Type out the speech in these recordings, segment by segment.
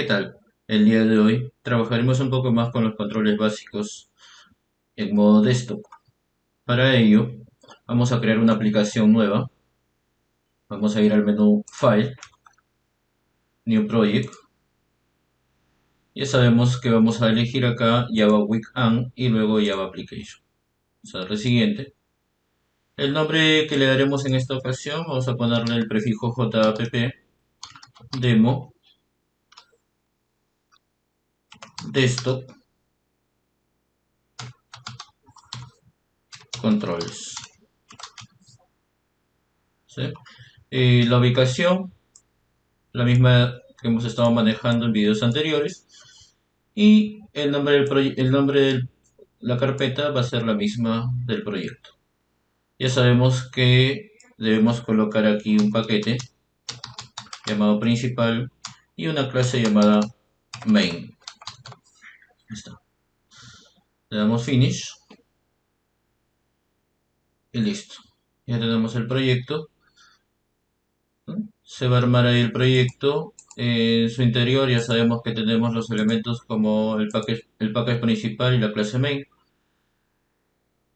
¿Qué tal? El día de hoy trabajaremos un poco más con los controles básicos en modo desktop. Para ello, vamos a crear una aplicación nueva. Vamos a ir al menú File, New Project. Ya sabemos que vamos a elegir acá Java Weekend y luego Java Application. Vamos a darle siguiente. El nombre que le daremos en esta ocasión, vamos a ponerle el prefijo JAPP, Demo, Desktop, Controles. ¿Sí? La ubicación, la misma que hemos estado manejando en videos anteriores. Y el nombre de la carpeta va a ser la misma del proyecto. Ya sabemos que debemos colocar aquí un paquete llamado principal y una clase llamada main. Ahí está. Le damos finish y listo. Ya tenemos el proyecto, ¿no? Se va a armar ahí el proyecto. En su interior ya sabemos que tenemos los elementos como el package principal y la clase main.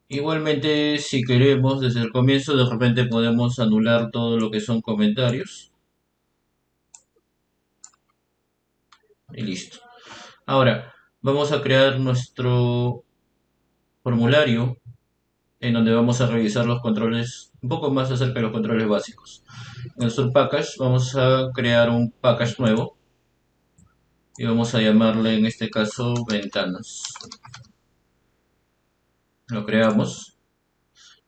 Igualmente, si queremos, desde el comienzo, de repente podemos anular todo lo que son comentarios y listo. Ahora, vamos a crear nuestro formulario en donde vamos a revisar los controles, un poco más acerca de los controles básicos. En nuestro package vamos a crear un package nuevo y vamos a llamarle en este caso ventanas. Lo creamos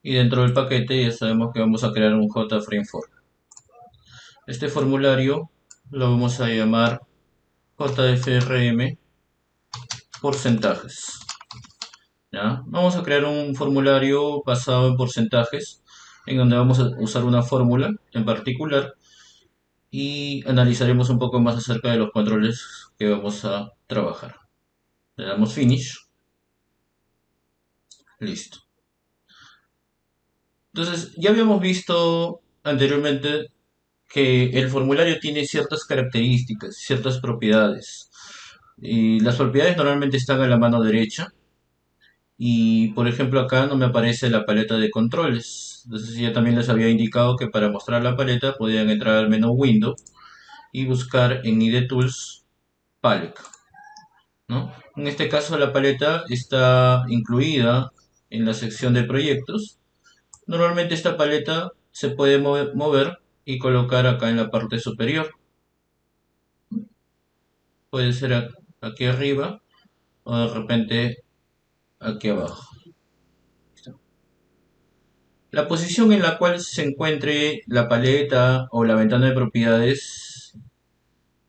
y dentro del paquete ya sabemos que vamos a crear un JFrameForm. Este formulario lo vamos a llamar JFRM porcentajes. ¿Ya? Vamos a crear un formulario basado en porcentajes, en donde vamos a usar una fórmula en particular y analizaremos un poco más acerca de los controles que vamos a trabajar. Le damos finish, listo. Entonces, ya habíamos visto anteriormente que el formulario tiene ciertas características, ciertas propiedades. Y las propiedades normalmente están en la mano derecha. Y por ejemplo acá no me aparece la paleta de controles. Entonces ya también les había indicado que para mostrar la paleta podían entrar al menú Window y buscar en IDE Tools Palette, ¿no? En este caso la paleta está incluida en la sección de proyectos. Normalmente esta paleta se puede mover y colocar acá en la parte superior. Puede ser aquí arriba o de repente aquí abajo. La posición en la cual se encuentre la paleta o la ventana de propiedades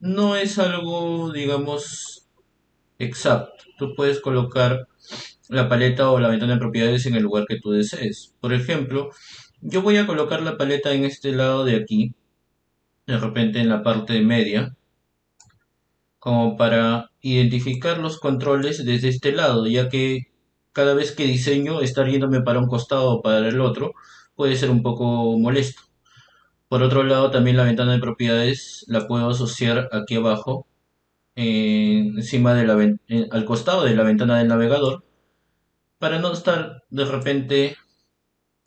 no es algo, digamos, exacto. Tú puedes colocar la paleta o la ventana de propiedades en el lugar que tú desees. Por ejemplo, yo voy a colocar la paleta en este lado de aquí, de repente en la parte media, como para identificar los controles desde este lado, ya que cada vez que diseño estar yéndome para un costado o para el otro puede ser un poco molesto. Por otro lado, también la ventana de propiedades la puedo asociar aquí abajo, encima de al costado de la ventana del navegador, para no estar de repente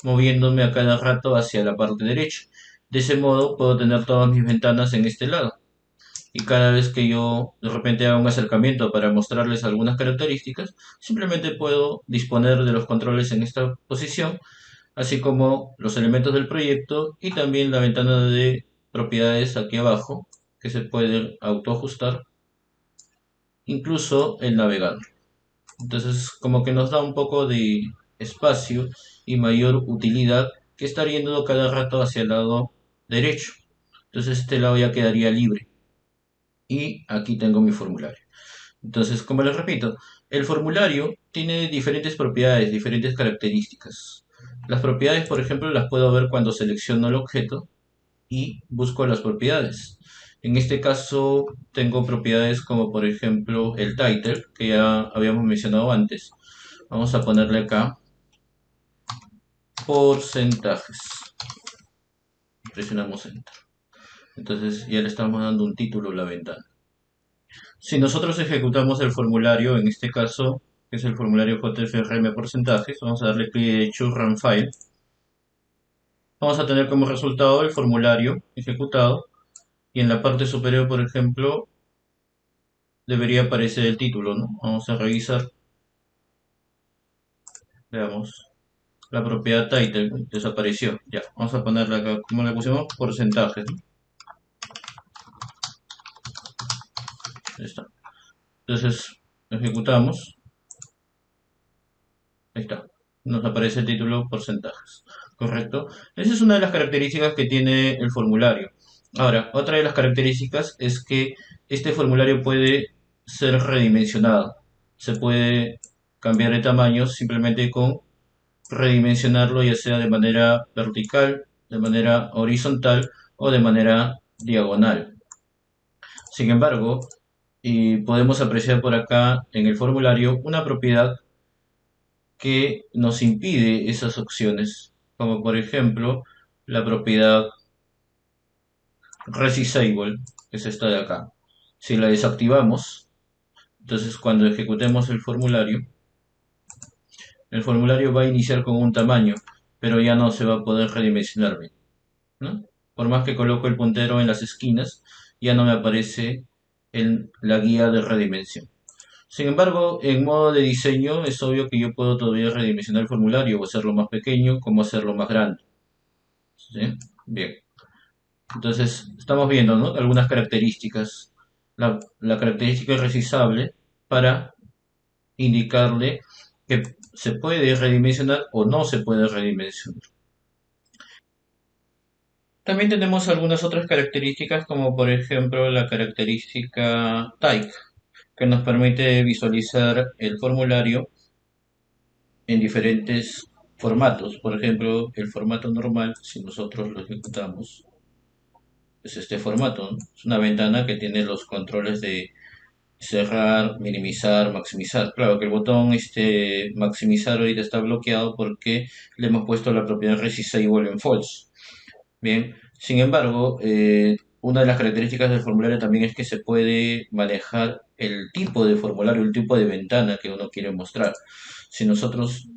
moviéndome a cada rato hacia la parte derecha. De ese modo puedo tener todas mis ventanas en este lado. Y cada vez que yo de repente haga un acercamiento para mostrarles algunas características, simplemente puedo disponer de los controles en esta posición, así como los elementos del proyecto y también la ventana de propiedades aquí abajo, que se puede autoajustar, incluso el navegador. Entonces, como que nos da un poco de espacio y mayor utilidad que estar yendo cada rato hacia el lado derecho. Entonces, este lado ya quedaría libre. Y aquí tengo mi formulario. Entonces, como les repito, el formulario tiene diferentes propiedades, diferentes características. Las propiedades, por ejemplo, las puedo ver cuando selecciono el objeto y busco las propiedades. En este caso tengo propiedades como por ejemplo el title, que ya habíamos mencionado antes. Vamos a ponerle acá porcentajes. Presionamos Enter. Entonces ya le estamos dando un título a la ventana. Si nosotros ejecutamos el formulario, en este caso, que es el formulario JFRM porcentajes, vamos a darle clic derecho, Run File. Vamos a tener como resultado el formulario ejecutado y en la parte superior, por ejemplo, debería aparecer el título, ¿no? Vamos a revisar, veamos. La propiedad title desapareció. Ya, vamos a ponerla acá. ¿Cómo le pusimos? Porcentajes, ¿no? Ahí está. Entonces, ejecutamos. Ahí está. Nos aparece el título porcentajes. ¿Correcto? Esa es una de las características que tiene el formulario. Ahora, otra de las características es que este formulario puede ser redimensionado. Se puede cambiar de tamaño simplemente con redimensionarlo, ya sea de manera vertical, de manera horizontal o de manera diagonal. Sin embargo, y podemos apreciar por acá en el formulario una propiedad que nos impide esas opciones, como por ejemplo la propiedad resizable, que es esta de acá. Si la desactivamos, entonces cuando ejecutemos el formulario va a iniciar con un tamaño, pero ya no se va a poder redimensionar bien, ¿no? Por más que coloco el puntero en las esquinas, ya no me aparece en la guía de redimensión. Sin embargo, en modo de diseño es obvio que yo puedo todavía redimensionar el formulario o hacerlo más pequeño como hacerlo más grande. ¿Sí? Bien. Entonces, estamos viendo, ¿no? Algunas características. La característica resizable para indicarle que se puede redimensionar o no se puede redimensionar. También tenemos algunas otras características como por ejemplo la característica type que nos permite visualizar el formulario en diferentes formatos. Por ejemplo, el formato normal, si nosotros lo ejecutamos, es este formato, ¿no? Es una ventana que tiene los controles de cerrar, minimizar, maximizar. Claro que el botón maximizar ahorita está bloqueado porque le hemos puesto la propiedad resizable en false. Bien, sin embargo, una de las características del formulario también es que se puede manejar el tipo de formulario, el tipo de ventana que uno quiere mostrar. Si nosotros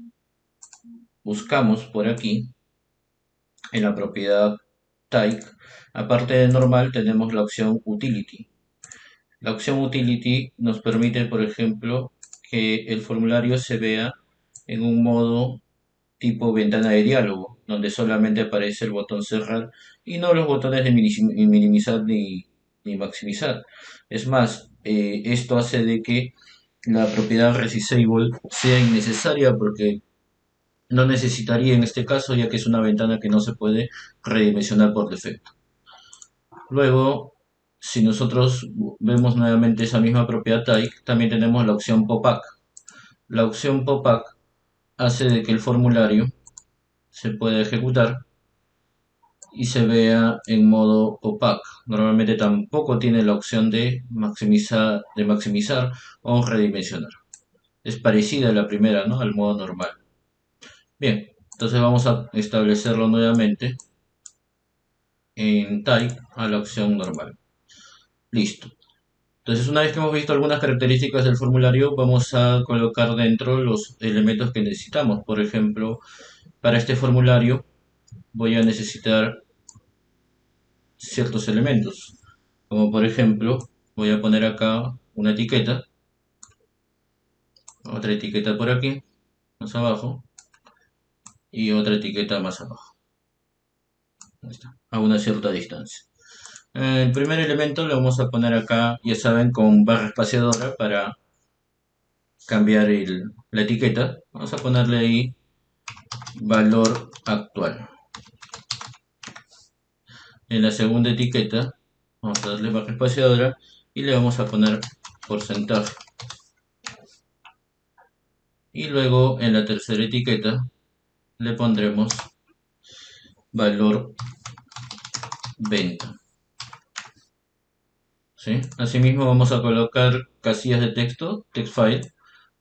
buscamos por aquí, en la propiedad type, aparte de normal, tenemos la opción utility. La opción utility nos permite, por ejemplo, que el formulario se vea en un modo tipo ventana de diálogo, donde solamente aparece el botón cerrar y no los botones de minimizar ni maximizar. Es más, esto hace de que la propiedad resizable sea innecesaria porque no necesitaría en este caso, ya que es una ventana que no se puede redimensionar por defecto. Luego, si nosotros vemos nuevamente esa misma propiedad type, también tenemos la opción pop-up. La opción pop-up hace de que el formulario se pueda ejecutar y se vea en modo pop-up. Normalmente tampoco tiene la opción de maximizar o redimensionar. Es parecida a la primera, ¿no? Al modo normal. Bien, entonces vamos a establecerlo nuevamente en type a la opción normal. Listo. Entonces, una vez que hemos visto algunas características del formulario, vamos a colocar dentro los elementos que necesitamos. Por ejemplo, para este formulario voy a necesitar ciertos elementos. Como por ejemplo, voy a poner acá una etiqueta, otra etiqueta por aquí, más abajo, y otra etiqueta más abajo. Ahí está, a una cierta distancia. El primer elemento lo vamos a poner acá, ya saben, con barra espaciadora para cambiar la etiqueta. Vamos a ponerle ahí valor actual. En la segunda etiqueta vamos a darle barra espaciadora y le vamos a poner porcentaje. Y luego en la tercera etiqueta le pondremos valor venta. ¿Sí? Asimismo vamos a colocar casillas de texto, text file,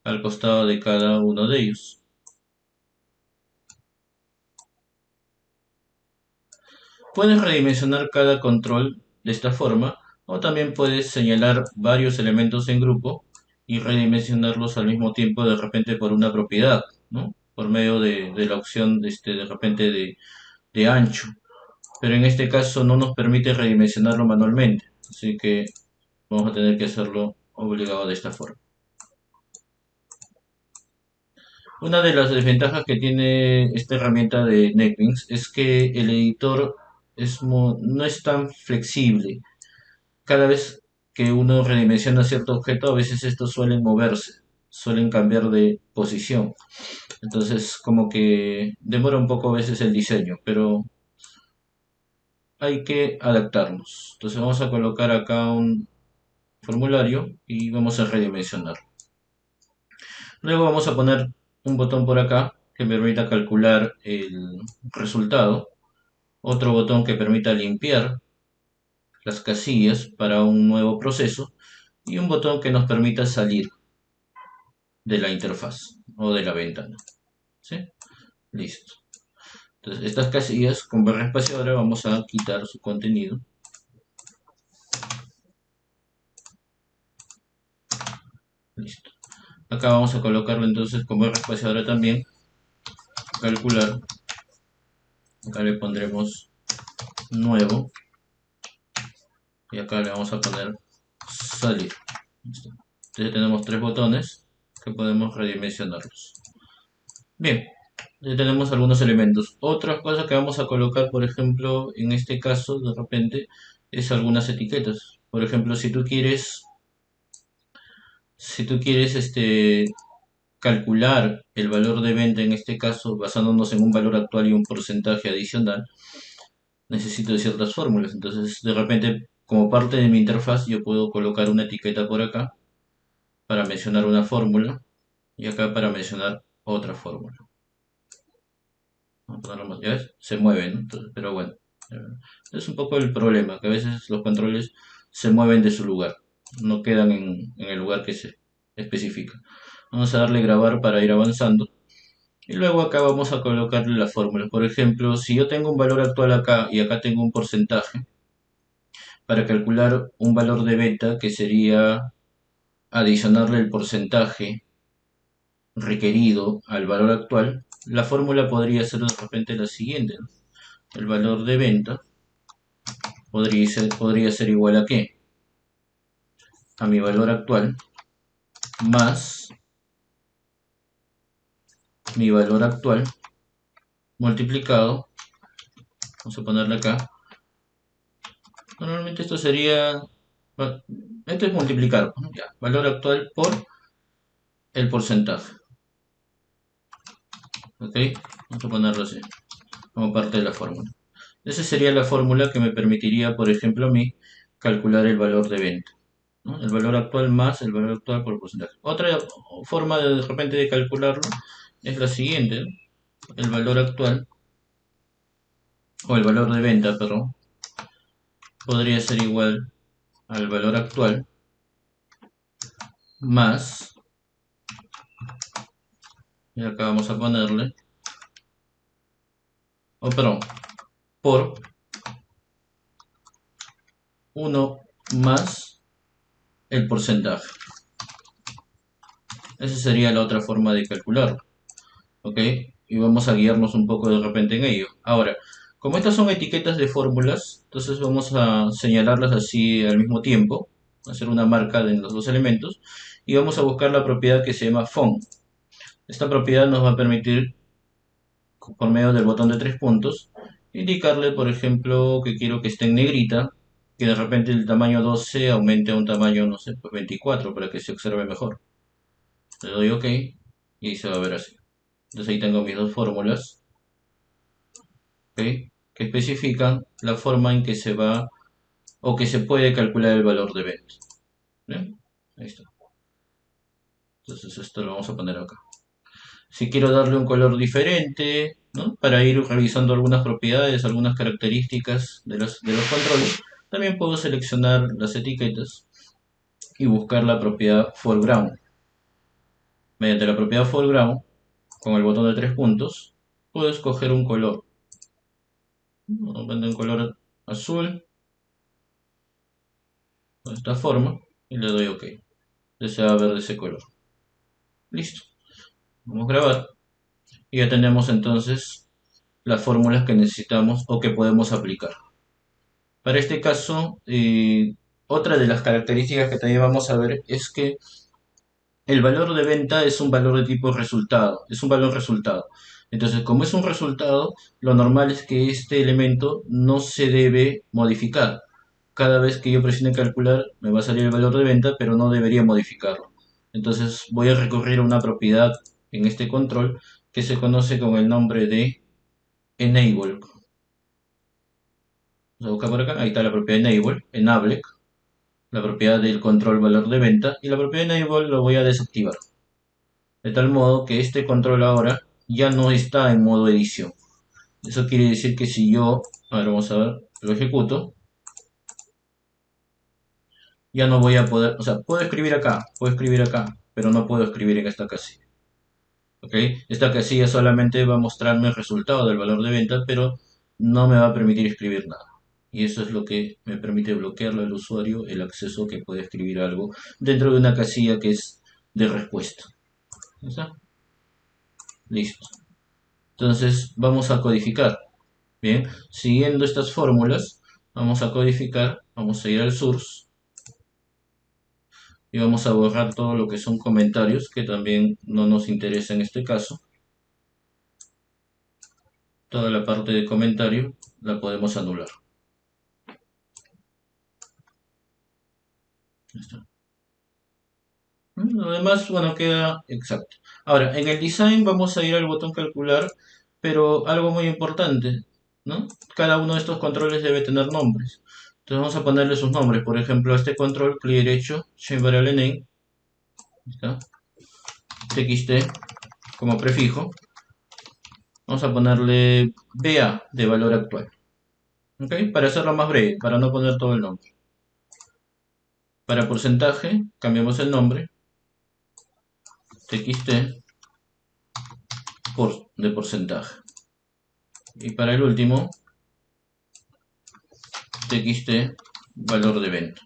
al costado de cada uno de ellos. Puedes redimensionar cada control de esta forma O también puedes señalar varios elementos en grupo y redimensionarlos al mismo tiempo de repente por una propiedad, ¿no? Por medio de la opción de repente de ancho. Pero en este caso no nos permite redimensionarlo manualmente. Así que vamos a tener que hacerlo obligado de esta forma. Una de las desventajas que tiene esta herramienta de NetBeans es que el editor no es tan flexible. Cada vez que uno redimensiona cierto objeto, a veces estos suelen moverse, suelen cambiar de posición. Entonces, como que demora un poco a veces el diseño, pero hay que adaptarnos. Entonces, vamos a colocar acá un formulario y vamos a redimensionar. Luego vamos a poner un botón por acá que permita calcular el resultado. Otro botón que permita limpiar las casillas para un nuevo proceso. Y un botón que nos permita salir de la interfaz o de la ventana. ¿Sí? Listo. Entonces, estas casillas con barra espaciadora vamos a quitar su contenido. Listo. Acá vamos a colocarlo entonces con barra espaciadora también. Calcular. Acá le pondremos nuevo. Y acá le vamos a poner salir. Listo. Entonces tenemos tres botones que podemos redimensionarlos. Bien, ya tenemos algunos elementos. Otra cosa que vamos a colocar, por ejemplo, en este caso, de repente, es algunas etiquetas. Por ejemplo, si tú quieres calcular el valor de venta, en este caso, basándonos en un valor actual y un porcentaje adicional, necesito de ciertas fórmulas. Entonces, de repente, como parte de mi interfaz, yo puedo colocar una etiqueta por acá para mencionar una fórmula y acá para mencionar otra fórmula. Vamos a ponerlo más, ¿ya ves? Se mueven, ¿no? Entonces, pero bueno, es un poco el problema, que a veces los controles se mueven de su lugar, no quedan en el lugar que se especifica. Vamos a darle grabar para ir avanzando. Y luego acá vamos a colocarle la fórmula. Por ejemplo, si yo tengo un valor actual acá y acá tengo un porcentaje, para calcular un valor de venta que sería adicionarle el porcentaje requerido al valor actual, la fórmula podría ser de repente la siguiente, ¿no? El valor de venta podría ser igual a ¿qué? A mi valor actual más mi valor actual multiplicado, vamos a ponerle acá, normalmente esto sería, esto es multiplicar, ¿no? Ya, valor actual por el porcentaje, ¿ok? Vamos a ponerlo así, como parte de la fórmula. Esa sería la fórmula que me permitiría, por ejemplo, a mí calcular el valor de venta, ¿no? El valor actual más el valor actual por porcentaje. Otra forma de repente de calcularlo es la siguiente, ¿no? El valor actual, o el valor de venta, perdón, podría ser igual al valor actual más, y acá vamos a ponerle, o perdón, por 1 más el porcentaje. Esa sería la otra forma de calcularlo, ¿ok? Y vamos a guiarnos un poco de repente en ello. Ahora, como estas son etiquetas de fórmulas, entonces vamos a señalarlas así al mismo tiempo, hacer una marca de los dos elementos, y vamos a buscar la propiedad que se llama font. Esta propiedad nos va a permitir, por medio del botón de tres puntos, indicarle, por ejemplo, que quiero que esté en negrita, que de repente el tamaño 12 aumente a un tamaño, no sé, pues 24 para que se observe mejor. Le doy OK y ahí se va a ver así. Entonces ahí tengo mis dos fórmulas, ¿ok? Que especifican la forma en que se va o que se puede calcular el valor de venta. ¿Bien? Ahí está. Entonces esto lo vamos a poner acá. Si quiero darle un color diferente, ¿no? Para ir revisando algunas propiedades, algunas características de los controles, también puedo seleccionar las etiquetas y buscar la propiedad foreground. Mediante la propiedad foreground, con el botón de tres puntos, puedo escoger un color. Un color azul. de esta forma y le doy OK. Entonces se va a ver de ese color. Listo. Vamos a grabar y ya tenemos entonces las fórmulas que necesitamos o que podemos aplicar. Para este caso, otra de las características que también vamos a ver es que el valor de venta es un valor de tipo resultado, es un valor resultado. Entonces, como es un resultado, lo normal es que este elemento no se debe modificar. Cada vez que yo presione calcular, me va a salir el valor de venta, pero no debería modificarlo. Entonces, voy a recurrir a una propiedad en este control que se conoce con el nombre de enable. Vamos a buscar por acá, ahí está la propiedad enable, la propiedad del control valor de venta, y la propiedad enable lo voy a desactivar. De tal modo que este control ahora ya no está en modo edición. Eso quiere decir que si yo, ahora vamos a ver, lo ejecuto, ya no voy a poder, o sea, puedo escribir acá, pero no puedo escribir en esta casilla. ¿Ok? Esta casilla solamente va a mostrarme el resultado del valor de venta, pero no me va a permitir escribir nada. Y eso es lo que me permite bloquearle al usuario el acceso que puede escribir algo dentro de una casilla que es de respuesta. ¿Está? Listo. Entonces vamos a codificar. Bien, siguiendo estas fórmulas, vamos a codificar, vamos a ir al source y vamos a borrar todo lo que son comentarios, que también no nos interesa en este caso. Toda la parte de comentario la podemos anular. Ya está. Lo demás, bueno, queda exacto. Ahora, en el design vamos a ir al botón calcular, pero algo muy importante, ¿no? Cada uno de estos controles debe tener nombres. Entonces vamos a ponerle sus nombres. Por ejemplo, a este control, clic derecho, change variable name, ¿está? txt como prefijo. Vamos a ponerle BA de valor actual. ¿Ok? Para hacerlo más breve, para no poner todo el nombre. Para porcentaje, cambiamos el nombre. txt de porcentaje. Y para el último, txt valor de venta.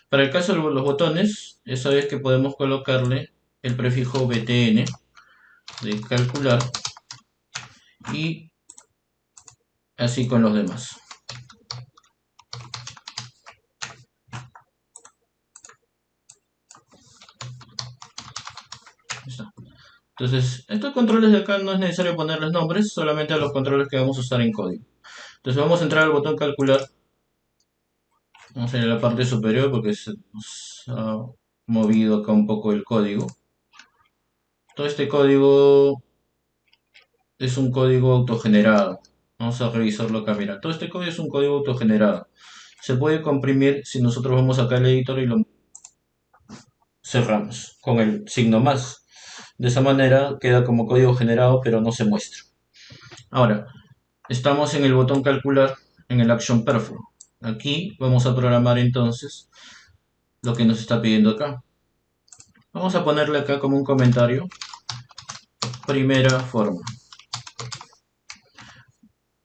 Para el caso de los botones, ya sabes que podemos colocarle el prefijo btn de calcular y así con los demás. Entonces, estos controles de acá no es necesario ponerles nombres, solamente a los controles que vamos a usar en código. Entonces vamos a entrar al botón calcular. Vamos a ir a la parte superior porque se nos ha movido acá un poco el código. Todo este código es un código autogenerado. Vamos a revisarlo acá. Mira, todo este código es un código autogenerado. Se puede comprimir si nosotros vamos acá al editor y lo cerramos con el signo más. De esa manera queda como código generado, pero no se muestra. Ahora, estamos en el botón calcular, en el Action Perform. Aquí vamos a programar entonces lo que nos está pidiendo acá. Vamos a ponerle acá como un comentario, primera forma.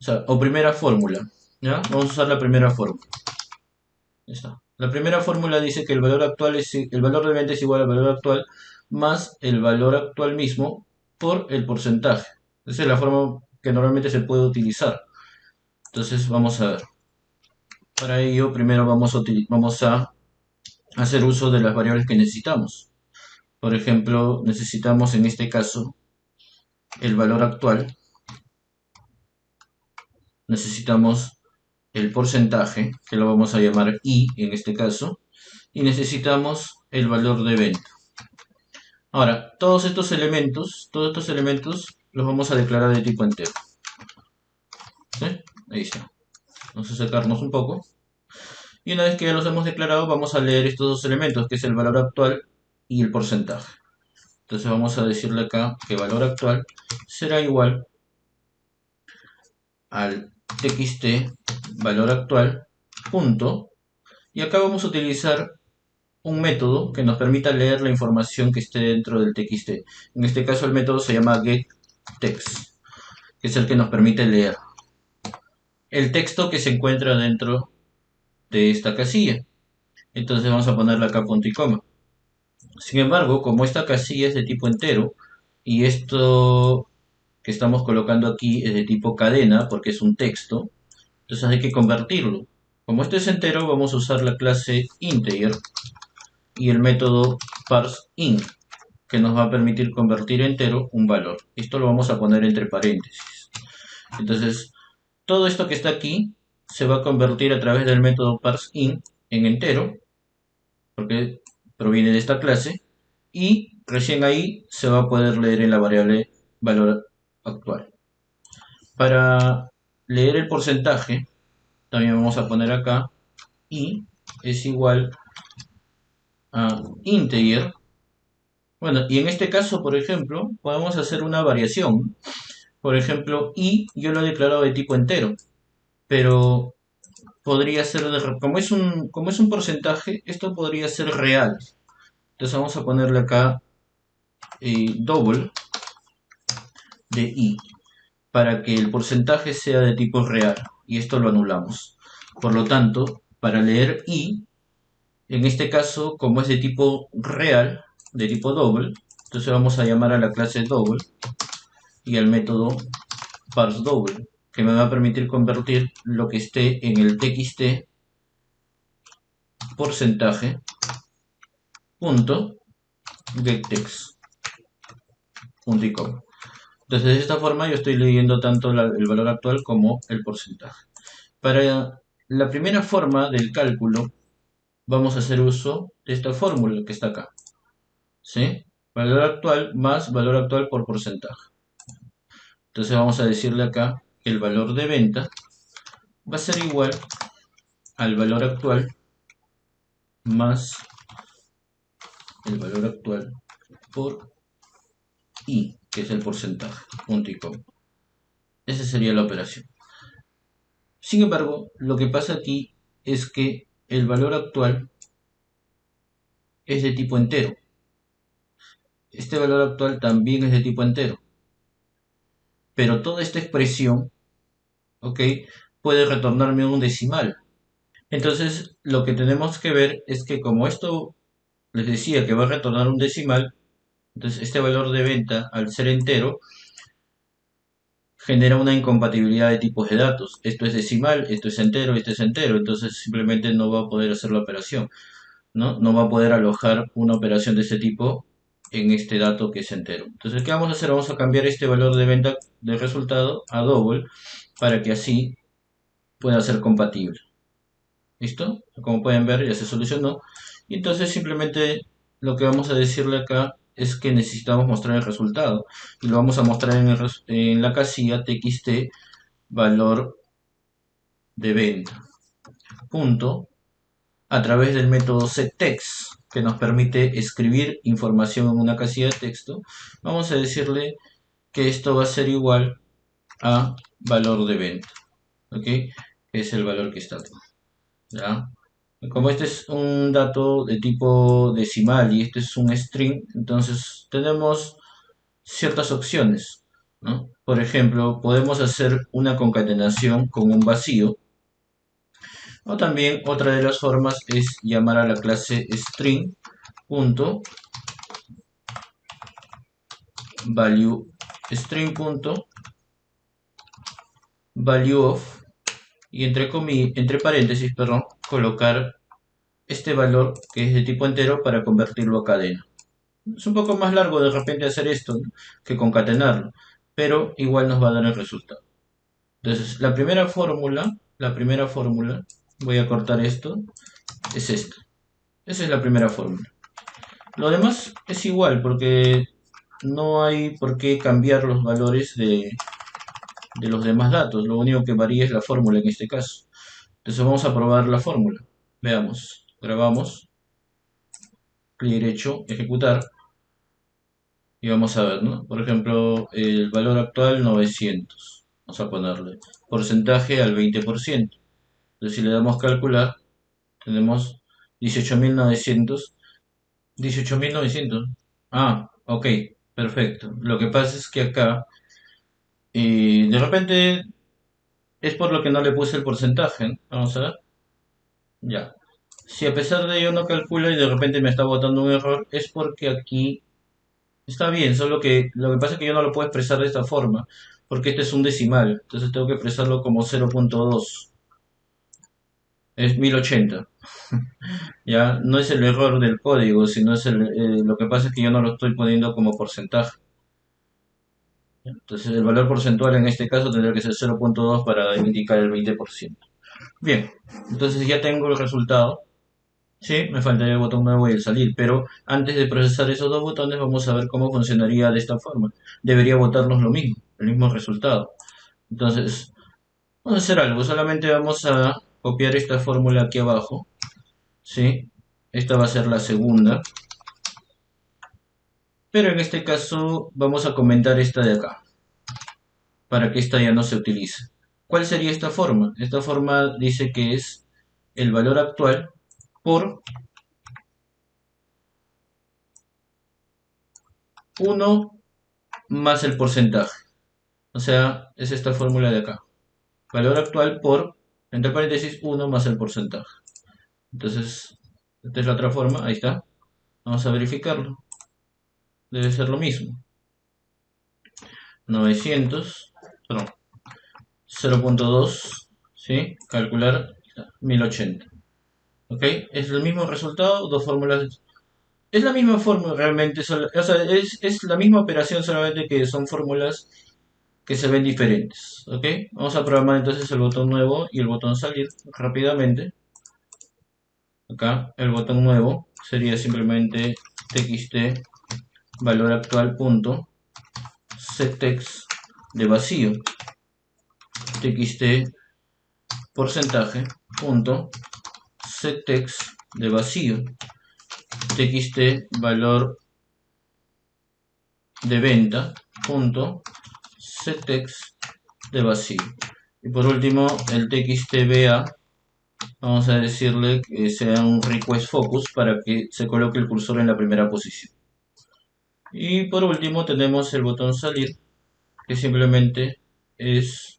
O sea, o primera fórmula. ¿Ya? Vamos a usar la primera fórmula. Está. La primera fórmula dice que el valor actual es el valor de venta es igual al valor actual más el valor actual mismo por el porcentaje. Esa es la forma que normalmente se puede utilizar. Entonces vamos a ver. Para ello primero vamos a hacer uso de las variables que necesitamos. Por ejemplo, necesitamos en este caso el valor actual. Necesitamos el porcentaje, que lo vamos a llamar I en este caso, y necesitamos el valor de venta. Ahora, todos estos elementos los vamos a declarar de tipo entero. ¿Sí? Ahí está. Vamos a sacarnos un poco. Y una vez que ya los hemos declarado, vamos a leer estos dos elementos, que es el valor actual y el porcentaje. Entonces vamos a decirle acá que valor actual será igual al txt valor actual punto. Y acá vamos a utilizar un método que nos permita leer la información que esté dentro del txt. En este caso el método se llama getText, que es el que nos permite leer el texto que se encuentra dentro de esta casilla. Entonces vamos a ponerle acá punto y coma. Sin embargo, como esta casilla es de tipo entero y esto que estamos colocando aquí es de tipo cadena porque es un texto, entonces hay que convertirlo. Como esto es entero, vamos a usar la clase integer y el método parseInt, que nos va a permitir convertir entero un valor. Esto lo vamos a poner entre paréntesis. Entonces, todo esto que está aquí se va a convertir a través del método parseInt en entero, porque proviene de esta clase, y recién ahí se va a poder leer en la variable valor actual. Para leer el porcentaje, también vamos a poner acá i es igual a integer. Bueno, y en este caso, por ejemplo, podemos hacer una variación. Por ejemplo, i yo lo he declarado de tipo entero, pero podría ser, como es un porcentaje, esto podría ser real. Entonces vamos a ponerle acá double de i para que el porcentaje sea de tipo real y esto lo anulamos. Por lo tanto, para leer i, en este caso, como es de tipo real, de tipo double, entonces vamos a llamar a la clase double y al método parseDouble, que me va a permitir convertir lo que esté en el txt porcentaje punto getText punto y coma. Entonces de esta forma yo estoy leyendo tanto el valor actual como el porcentaje. Para la primera forma del cálculo vamos a hacer uso de esta fórmula que está acá, ¿sí? Valor actual más valor actual por porcentaje. Entonces vamos a decirle acá que el valor de venta va a ser igual al valor actual más el valor actual por i, que es el porcentaje, punto y coma. Esa sería la operación. Sin embargo, lo que pasa aquí es que el valor actual es de tipo entero. Este valor actual también es de tipo entero. Pero toda esta expresión, ¿ok?, puede retornarme un decimal. Entonces, lo que tenemos que ver es que como esto les decía que va a retornar un decimal, entonces este valor de venta, al ser entero, genera una incompatibilidad de tipos de datos. Esto es decimal, esto es entero, entonces simplemente no va a poder hacer la operación, ¿no? No va a poder alojar una operación de ese tipo en este dato que es entero. Entonces, ¿qué vamos a hacer? Vamos a cambiar este valor de venta de resultado a double para que así pueda ser compatible. ¿Listo? Como pueden ver, ya se solucionó. Y entonces simplemente lo que vamos a decirle acá es que necesitamos mostrar el resultado. Y lo vamos a mostrar en la casilla txt valor de venta. Punto. A través del método setText, que nos permite escribir información en una casilla de texto, vamos a decirle que esto va a ser igual a valor de venta. ¿Ok? Que es el valor que está aquí. ¿Ya? Como este es un dato de tipo decimal y este es un string, entonces tenemos ciertas opciones, ¿no? Por ejemplo, podemos hacer una concatenación con un vacío, o también otra de las formas es llamar a la clase string.value string.valueOf y entre paréntesis, perdón, colocar este valor que es de tipo entero para convertirlo a cadena. Es un poco más largo de repente hacer esto, ¿no?, que concatenarlo, pero igual nos va a dar el resultado. Entonces, la primera fórmula, voy a cortar esto, es esta. Esa es la primera fórmula. Lo demás es igual porque no hay por qué cambiar los valores de los demás datos. Lo único que varía es la fórmula en este caso. Entonces vamos a probar la fórmula. Veamos. Grabamos. Clic derecho, ejecutar. Y vamos a ver, ¿no? Por ejemplo, el valor actual 900. Vamos a ponerle porcentaje al 20%. Entonces si le damos calcular, tenemos 18.900. 18.900. Ah, ok, perfecto. Lo que pasa es que acá, de repente, es por lo que no le puse el porcentaje, ¿no? Vamos a ver. Ya. Si a pesar de ello no calcula y de repente me está botando un error, es porque aquí está bien, solo que lo que pasa es que yo no lo puedo expresar de esta forma, porque este es un decimal, entonces tengo que expresarlo como 0.2, es 1080. Ya no es el error del código, sino lo que pasa es que yo no lo estoy poniendo como porcentaje. Entonces el valor porcentual en este caso tendría que ser 0.2 para indicar el 20%. Bien, entonces ya tengo el resultado. Sí, me faltaría el botón nuevo y el salir, pero antes de procesar esos dos botones vamos a ver cómo funcionaría de esta forma. Debería botarnos lo mismo, el mismo resultado. Entonces, vamos a hacer algo, solamente vamos a copiar esta fórmula aquí abajo, ¿sí? Esta va a ser la segunda, pero en este caso vamos a comentar esta de acá, para que esta ya no se utilice. ¿Cuál sería esta forma? Esta forma dice que es el valor actual por 1 más el porcentaje. O sea, es esta fórmula de acá. Valor actual por, entre paréntesis, 1 más el porcentaje. Entonces, esta es la otra forma, ahí está. Vamos a verificarlo. Debe ser lo mismo. 900, perdón, 0.2, ¿sí? Calcular 1080. ¿Ok? Es el mismo resultado, dos fórmulas. Es la misma fórmula realmente, o sea, es la misma operación, solamente que son fórmulas que se ven diferentes. ¿Ok? Vamos a programar entonces el botón nuevo y el botón salir rápidamente. Acá el botón nuevo sería simplemente txt valor actual punto settext de vacío, txt porcentaje punto settext de vacío, txt valor de venta punto settext de vacío. Y por último el txt va, vamos a decirle que sea un request focus para que se coloque el cursor en la primera posición. Y por último tenemos el botón salir, que simplemente es,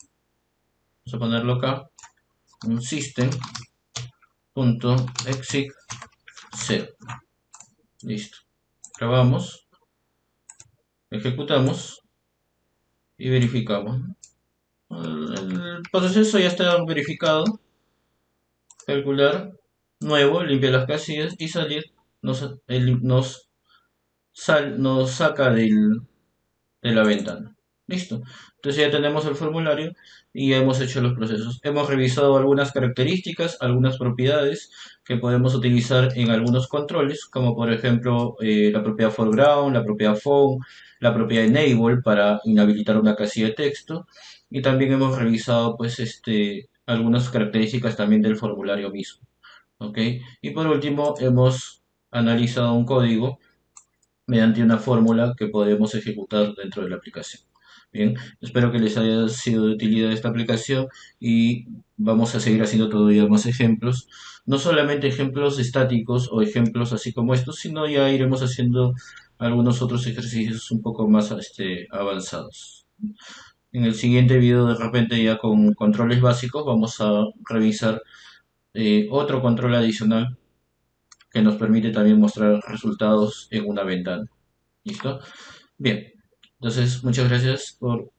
vamos a ponerlo acá, un system.exit 0. Listo. Grabamos, ejecutamos y verificamos. El proceso ya está verificado. Calcular, nuevo, limpia las casillas y salir nos saca de la ventana. Listo. Entonces ya tenemos el formulario y ya hemos hecho los procesos. Hemos revisado algunas características, algunas propiedades que podemos utilizar en algunos controles, como por ejemplo la propiedad foreground, la propiedad phone, la propiedad enable para inhabilitar una casilla de texto. Y también hemos revisado pues algunas características también del formulario mismo. ¿Ok? Y por último hemos analizado un código mediante una fórmula que podemos ejecutar dentro de la aplicación. Bien, espero que les haya sido de utilidad esta aplicación y vamos a seguir haciendo todavía más ejemplos. No solamente ejemplos estáticos o ejemplos así como estos, sino ya iremos haciendo algunos otros ejercicios un poco más avanzados. En el siguiente video, de repente, ya con controles básicos, vamos a revisar otro control adicional que nos permite también mostrar resultados en una ventana. ¿Listo? Bien, entonces muchas gracias por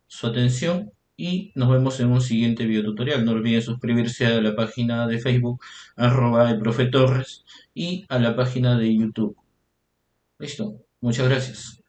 su atención y nos vemos en un siguiente video tutorial. No olviden suscribirse a la página de Facebook @el profe Torres y a la página de YouTube. Listo, muchas gracias.